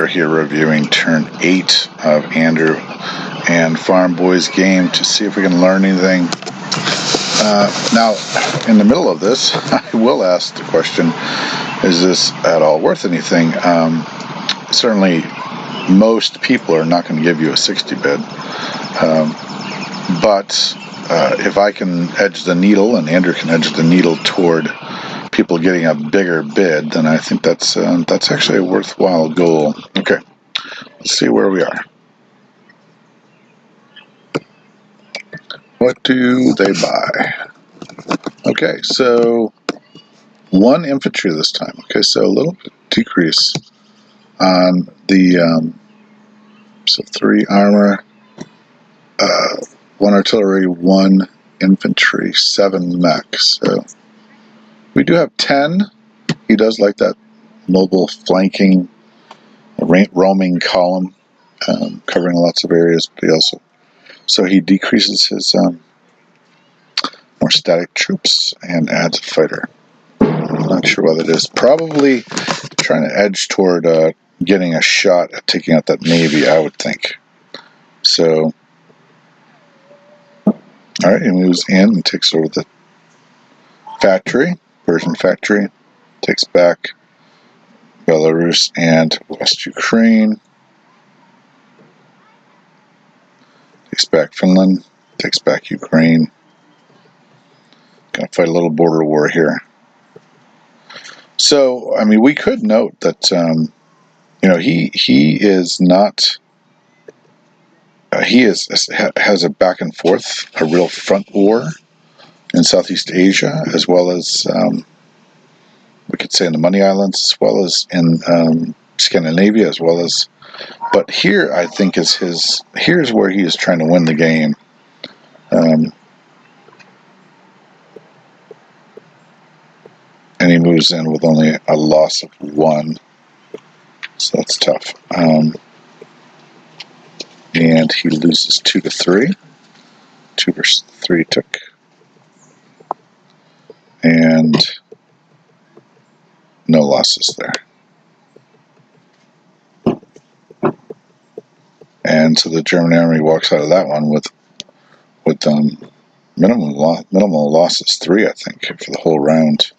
We're here reviewing turn 8 of Andrew and Farmboy's game to see if we can learn anything. Now, in the middle of this, I will ask the question, is this at all worth anything? Certainly, most people are not going to give you a 60 bid. But if I can edge the needle, and Andrew can edge the needle toward people getting a bigger bid, then I think that's actually a worthwhile goal. Okay, let's see where we are. What do they buy? Okay, so 1 infantry this time. Okay, so a little decrease on the so 3 armor, 1 artillery, 1 infantry, 7 mechs. So we do have 10. He does like that mobile flanking, roaming column, covering lots of areas. But he decreases his more static troops and adds a fighter. I'm not sure what it is. Probably trying to edge toward getting a shot at taking out that navy, I would think. So, all right, he moves in and takes over the factory, Persian factory, takes back Belarus and West Ukraine, takes back Finland, takes back Ukraine. Gonna fight a little border war here. So, I mean, we could note that, he is not, has a back and forth, a real front war in Southeast Asia, as well as, we could say in the Money Islands, as well as in Scandinavia, as well as, but here I think here's where he is trying to win the game. And he moves in with only a loss of 1, so that's tough. And he loses 2 to 3. 2 versus 3 took. And no losses there. And so the German army walks out of that one with minimal losses, 3, I think, for the whole round.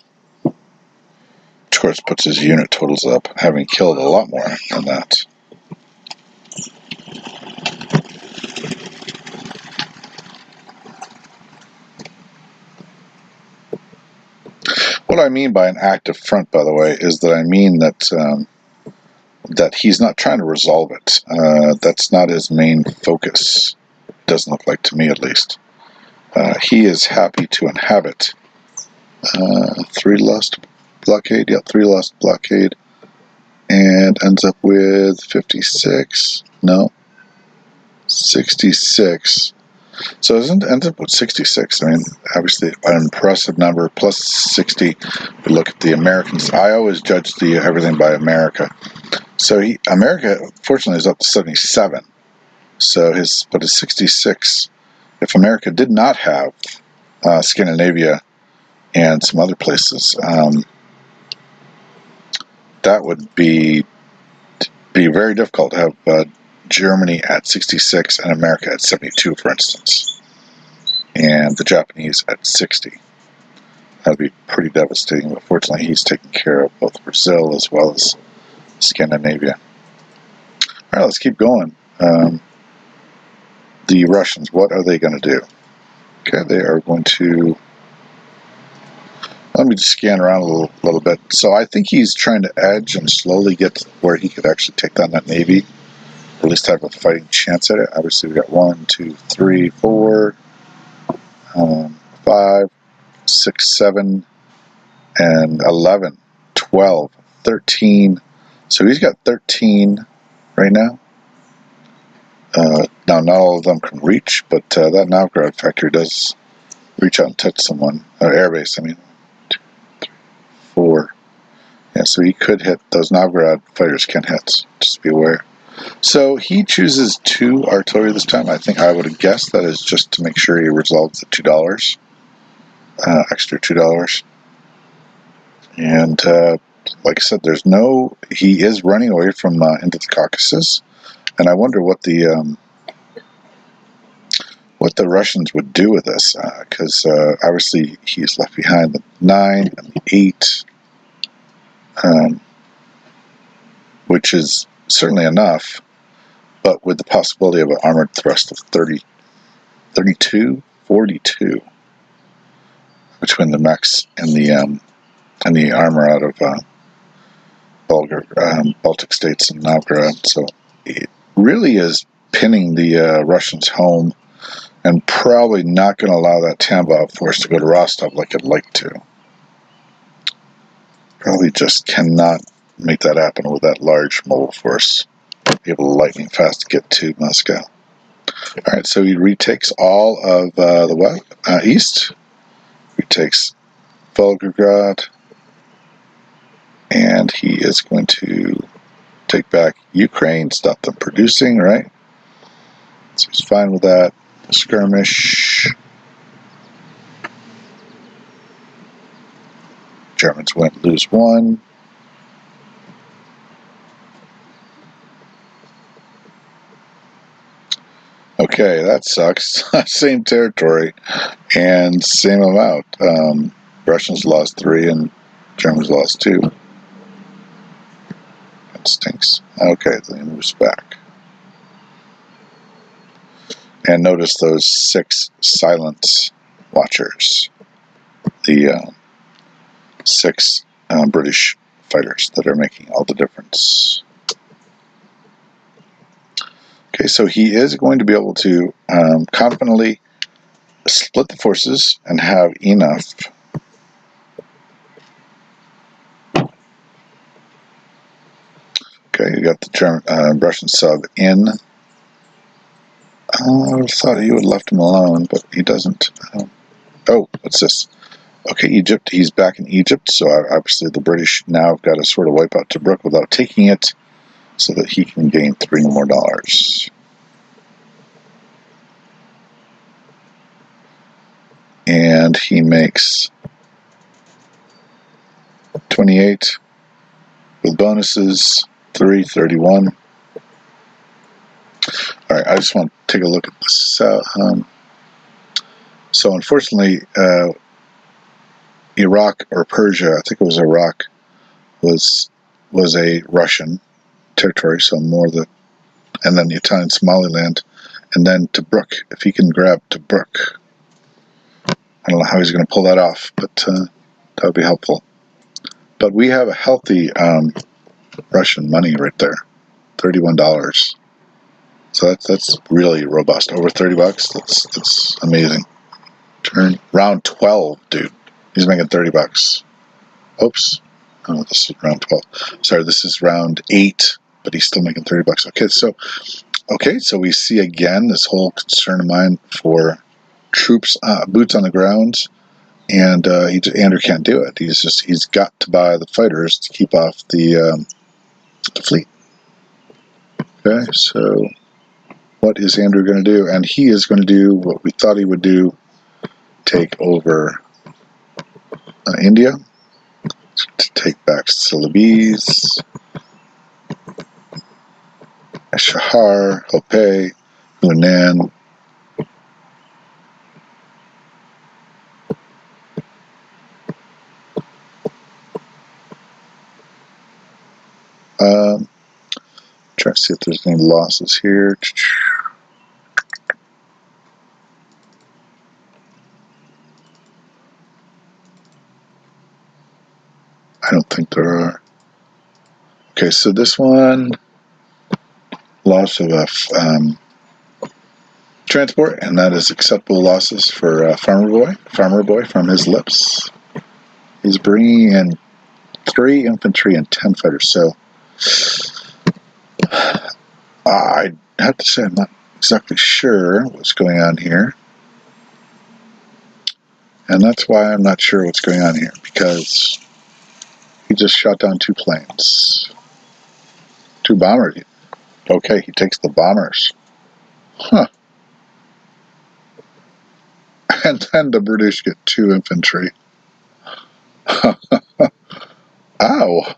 Of course, puts his unit totals up, having killed a lot more than that. What I mean by an active front, by the way, is that I mean that that he's not trying to resolve it. That's not his main focus. Doesn't look like to me, at least. He is happy to inhabit 3 lost blockade. Yeah, 3 lost blockade, and ends up with 56. No, 66. So it ends up with 66. I mean, obviously an impressive number, plus 60. We look at the Americans. I always judge everything by America. So America, fortunately, is up to 77. So his 66. If America did not have Scandinavia and some other places, that would be very difficult to have Germany at 66 and America at 72, for instance, and the Japanese at 60. That would be pretty devastating, but fortunately he's taking care of both Brazil as well as Scandinavia. All right, let's keep going. The Russians, what are they going to do? Okay, they are going to... Let me just scan around a little bit. So I think he's trying to edge and slowly get to where he could actually take down that navy, or at least have a fighting chance at it. Obviously, we got 1, 2, 3, 4, 5, 6, 7, and 11, 12, 13. So he's got 13 right now. Now, not all of them can reach, but that Novgorod factory does reach out and touch someone. Or airbase, I mean. 2, 3, 4. Yeah, so he could hit. Those Novgorod fighters can hit, just be aware. So he chooses 2 artillery this time. I think I would have guessed that is just to make sure he resolves the $2. Extra $2. And like I said, he is running away from into the Caucasus, and I wonder what the Russians would do with this, because obviously he's left behind the 9 and the 8, which is certainly enough, but with the possibility of an armored thrust of 30, 32, 42 between the mechs and the armor out of Baltic states and Novgorod. So it really is pinning the Russians home, and probably not going to allow that Tambov force to go to Rostov like it'd like to. Probably just cannot make that happen with that large mobile force able to lightning fast get to Moscow. Alright, so he retakes all of the east, retakes Volgograd, and he is going to take back Ukraine, stop them producing, right? So he's fine with that. Skirmish. Germans lose 1. Okay, that sucks. Same territory and same amount. Russians lost 3 and Germans lost 2. That stinks. Okay, then he moves back. And notice those 6 silent watchers. The 6 British fighters that are making all the difference. Okay, so he is going to be able to confidently split the forces and have enough. Okay, you got the Russian sub in. I thought he would have left him alone, but he doesn't. Oh, what's this? Okay, Egypt. He's back in Egypt, so obviously the British now have got to sort of wipe out Tobruk without taking it, so that he can gain $3 more. And he makes 28 with bonuses, 31. All right, I just want to take a look at this. So unfortunately, Iraq or Persia, I think it was Iraq, was a Russian territory, so more and then the Italian Somaliland, and then Tobruk. If he can grab Tobruk, I don't know how he's going to pull that off, but that would be helpful. But we have a healthy Russian money right there, $31. So that's really robust. Over $30. That's amazing. Round 12, dude. He's making $30. Oops. Oh, this is round 12. Sorry, this is round 8, but he's still making $30. Okay, so we see again this whole concern of mine for troops, boots on the ground, and Andrew can't do it. He's got to buy the fighters to keep off the fleet. Okay, so what is Andrew going to do? And he is going to do what we thought he would do: take over India, to take back Celebes, Shahar, Hope, Hunan. Try to see if there's any losses here. I don't think there are. Okay, so this one, loss of a transport, and that is acceptable losses for Farmer Boy from his lips. He's bringing in 3 infantry and 10 fighters, so I have to say I'm not exactly sure what's going on here. And that's why I'm not sure what's going on here, because he just shot down 2 planes. 2 bombers. Okay, he takes the bombers. Huh. And then the British get 2 infantry. Ow.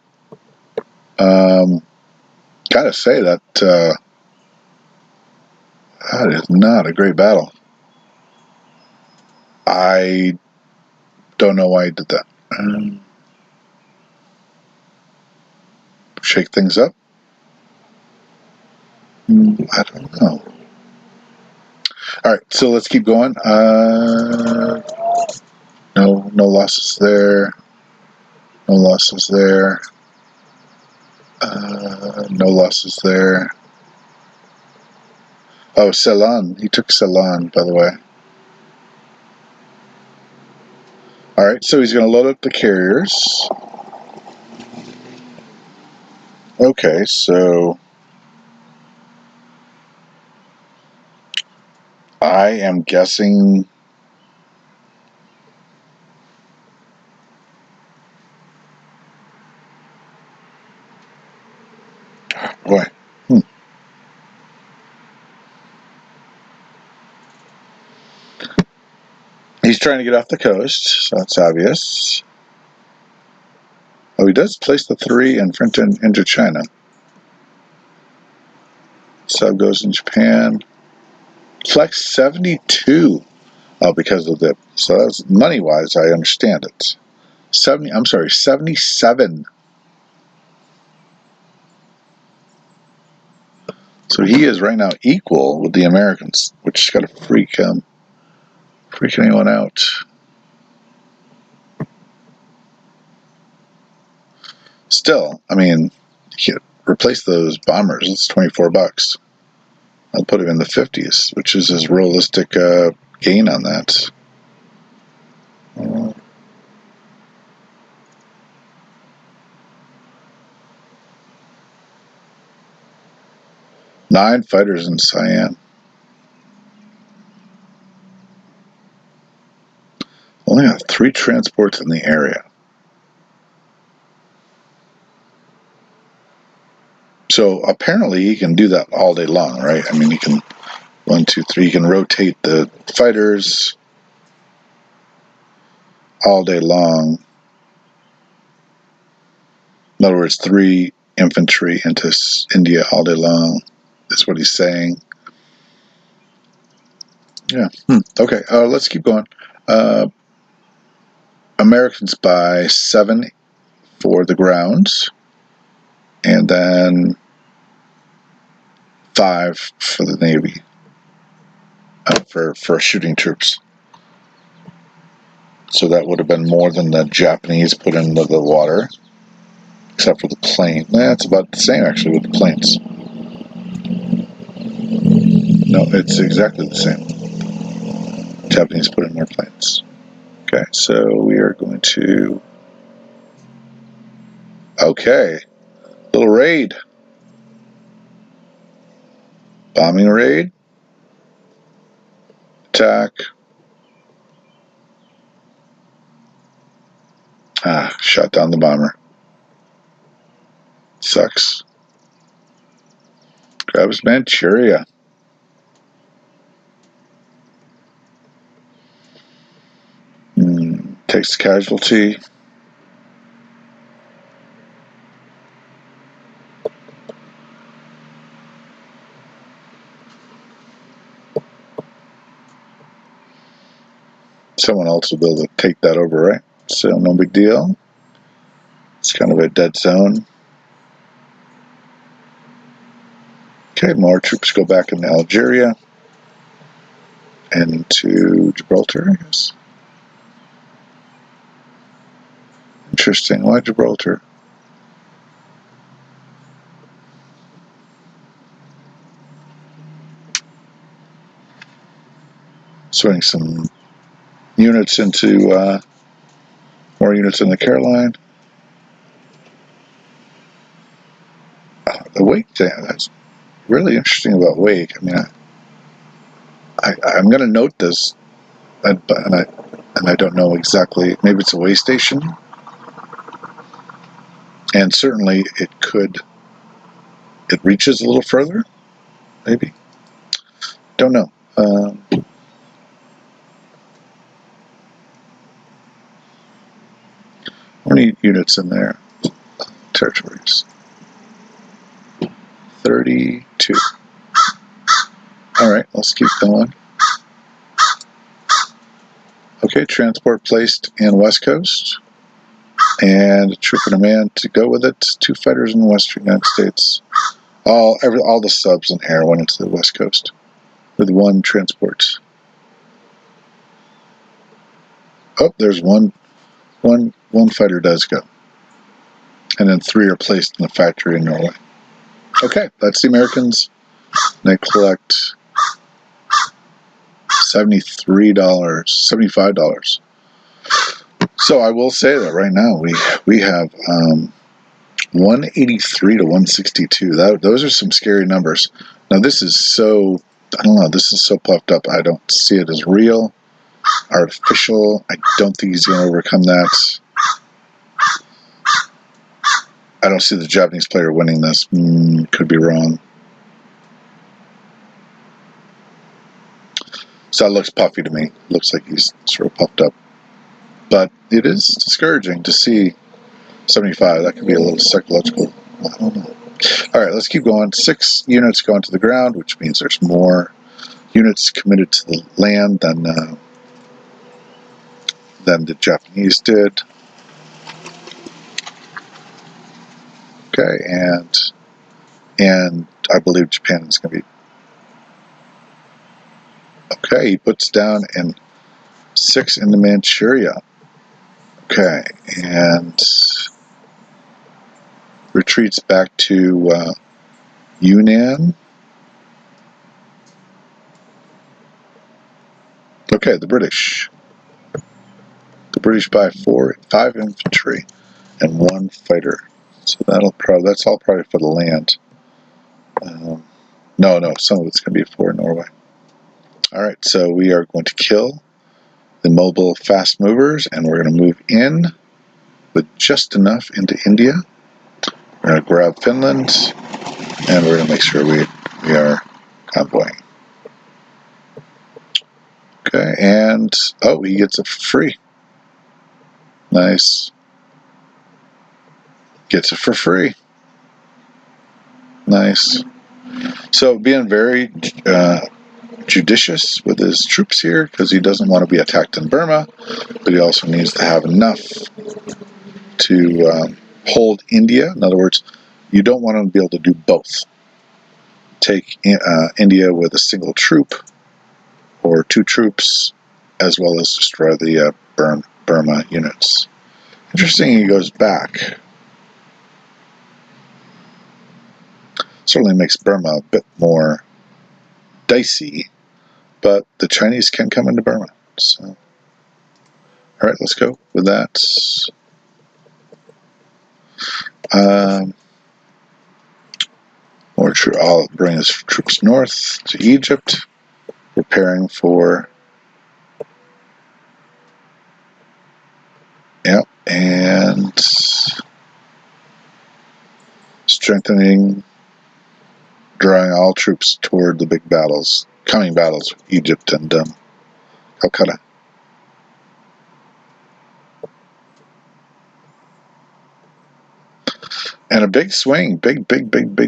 gotta say that that is not a great battle. I don't know why he did that. Shake things up? I don't know. Alright, so let's keep going. No losses there. No losses there. No losses there. Oh, Ceylon. He took Ceylon, by the way. Alright, so he's going to load up the carriers. Okay, so I am guessing boy. He's trying to get off the coast, so that's obvious. Oh, he does place the 3 in front into China. Sub goes in Japan. Flex 72. Oh, because of the... So that's money-wise, I understand it. 77. So he is right now equal with the Americans, which is got to freak anyone out. Still, I mean, you could replace those bombers. It's $24. I'll put it in the 50s, which is his realistic gain on that. 9 fighters in Siam. Only have 3 transports in the area. So apparently he can do that all day long, right? I mean, he can 1, 2, 3. He can rotate the fighters all day long. In other words, 3 infantry into India all day long. Is what he's saying. Yeah. Okay. Let's keep going. Americans buy 7 for the grounds, and then 5 for the Navy for shooting troops. So that would have been more than the Japanese put into the water, except for the plane. It's about the same actually with the planes. No, it's exactly the same. Japanese put in more planes. Okay, so we are going to... Okay, little raid. Bombing raid. Attack. Shot down the bomber. Sucks. Grabs Manchuria. Takes casualty. Someone else will be able to take that over, right? So no big deal. It's kind of a dead zone. Okay, more troops go back into Algeria and into Gibraltar, I guess. Interesting. Why Gibraltar? Swinging some units into more units in the Caroline. The Wake thing, that's really interesting about Wake. I mean, I'm going to note this, and I don't know exactly. Maybe it's a way station, and certainly it reaches a little further. Maybe, don't know. How many units in there? Territories. 32. All right, let's keep going. Okay, transport placed in West Coast. And a troop and a man to go with it. 2 fighters in the Western United States. All the subs and air went into the West Coast with 1 transport. Oh, there's one fighter does go. And then 3 are placed in the factory in Norway. Okay, that's the Americans. They collect $73, $75. So I will say that right now we have 183 to 162. Those are some scary numbers. Now this is so, I don't know, this is so puffed up. I don't see it as real, artificial. I don't think he's going to overcome that. I don't see the Japanese player winning this. Could be wrong. So that looks puffy to me. Looks like he's sort of puffed up. But it is discouraging to see 75. That could be a little psychological. I don't know. All right, let's keep going. 6 units going to the ground, which means there's more units committed to the land than the Japanese did. Okay, and I believe Japan is going to be. Okay, he puts down in 6 into Manchuria. Okay, and retreats back to Yunnan. Okay, the British. The British buy 5 infantry and 1 fighter. So that's all probably for the land. No, some of it's going to be for Norway. All right, so we are going to kill the mobile fast movers, and we're going to move in with just enough into India. We're going to grab Finland, and we're going to make sure we are convoying. Okay, and oh, he gets it for free. Nice. Gets it for free. Nice. So being very judicious with his troops here, because he doesn't want to be attacked in Burma, but he also needs to have enough to hold India. In other words, you don't want to be able to do both. Take India with a single troop or 2 troops, as well as destroy the Burma units. Interesting, he goes back. Certainly makes Burma a bit more dicey, but the Chinese can come into Burma. So, all right, let's go with that. I'll bring his troops north to Egypt, preparing for, and strengthening, drawing all troops toward the big battles, coming battles with Egypt and Calcutta. And a big swing, big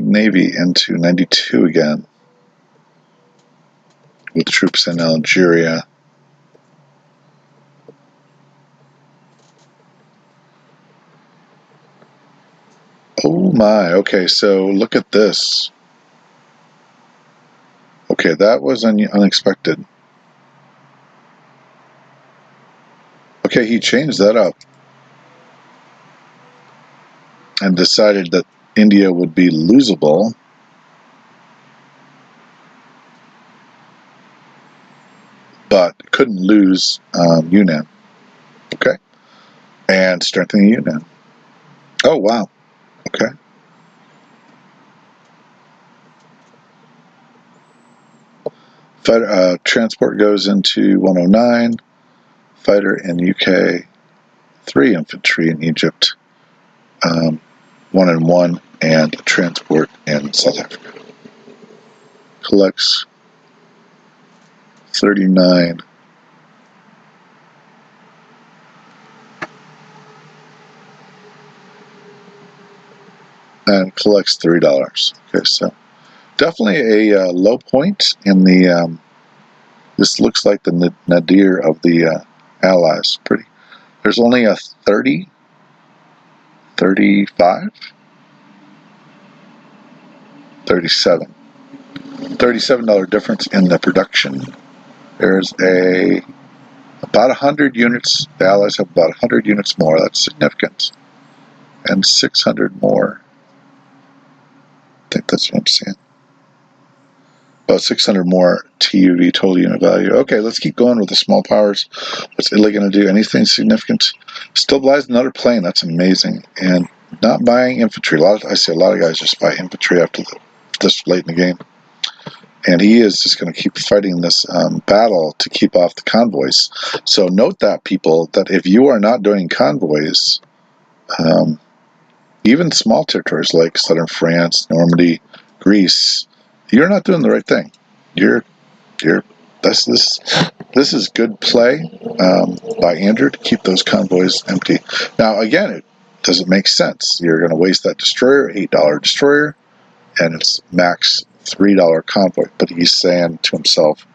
navy into 92 again, with troops in Algeria. Oh my, okay, so look at this. Okay, that was unexpected. Okay, he changed that up and decided that India would be losable. But couldn't lose Yunnan. Okay. And strengthening Yunnan. Oh, wow. Okay. Transport goes into 109. Fighter in UK. 3 infantry in Egypt. 1 and 1. And transport in South Africa. Collects 39. And collects $3. Okay, so definitely a low point in the. This looks like the nadir of the allies. Pretty. There's only a 30, 35, 37. $37 difference in the production. There's about 100 units. The Allies have about 100 units more. That's significant. And 600 more. I think that's what I'm saying. About 600 more TUV, total unit value. Okay, let's keep going with the small powers. What's Italy going to do? Anything significant? Still buys another plane. That's amazing. And not buying infantry. I see a lot of guys just buy infantry after this late in the game. And he is just going to keep fighting this battle to keep off the convoys. So note that, people, that if you are not doing convoys, even small territories like southern France, Normandy, Greece, you're not doing the right thing. This is good play by Andrew to keep those convoys empty. Now, again, it doesn't make sense. You're going to waste that destroyer, $8 destroyer, and it's max $3 convoy. But he's saying to himself,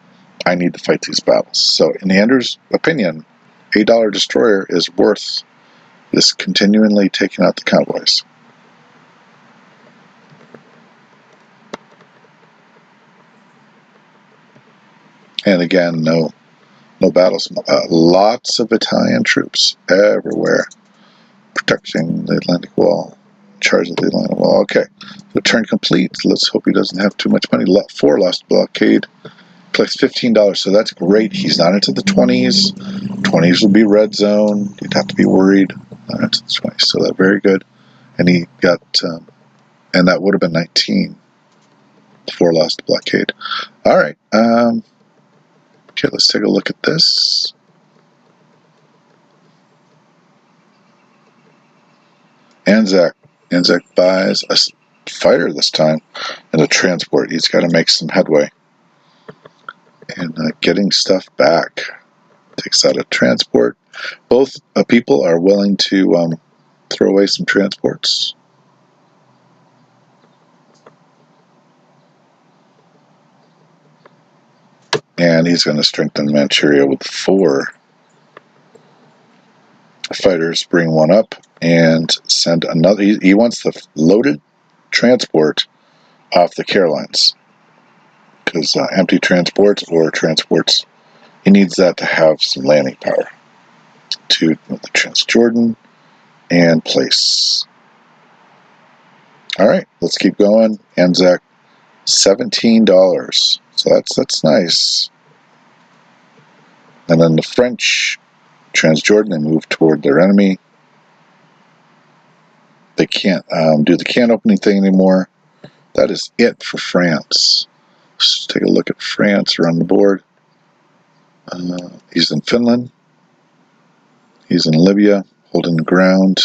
I need to fight these battles. So in Andrew's opinion, $8 destroyer is worth this continually taking out the convoys. And again, no battles. Lots of Italian troops everywhere, protecting the Atlantic Wall, charge of the Atlantic Wall. Okay, the turn complete. Let's hope he doesn't have too much money. 4 lost blockade. Collects $15, so that's great. He's not into the 20s. 20s would be red zone. You'd have to be worried. Not into the 20s, so that's very good. And he got, and that would have been 19. 4 lost blockade. All right. Okay, let's take a look at this. Anzac buys a fighter this time and a transport. He's got to make some headway. And getting stuff back. Takes out a transport. Both people are willing to throw away some transports. And he's going to strengthen Manchuria with 4 fighters, bring 1 up, and send another. He wants the loaded transport off the Carolines. Because empty transports or transports, he needs that to have some landing power. To the Transjordan and place. All right, let's keep going. Anzac, $17. So that's nice. And then the French, Transjordan, and move toward their enemy. They can't do the can opening thing anymore. That is it for France. Let's take a look at France around the board. He's in Finland. He's in Libya, holding the ground.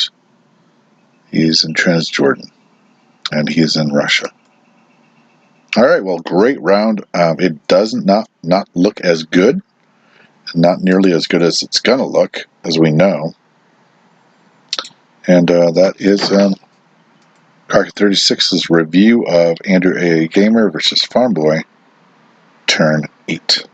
He's in Transjordan. And he's in Russia. All right, well, great round. It does not look as good. Not nearly as good as it's going to look, as we know. And that is Carca 36's review of AndrewAAgamer versus Farmboy, turn 8.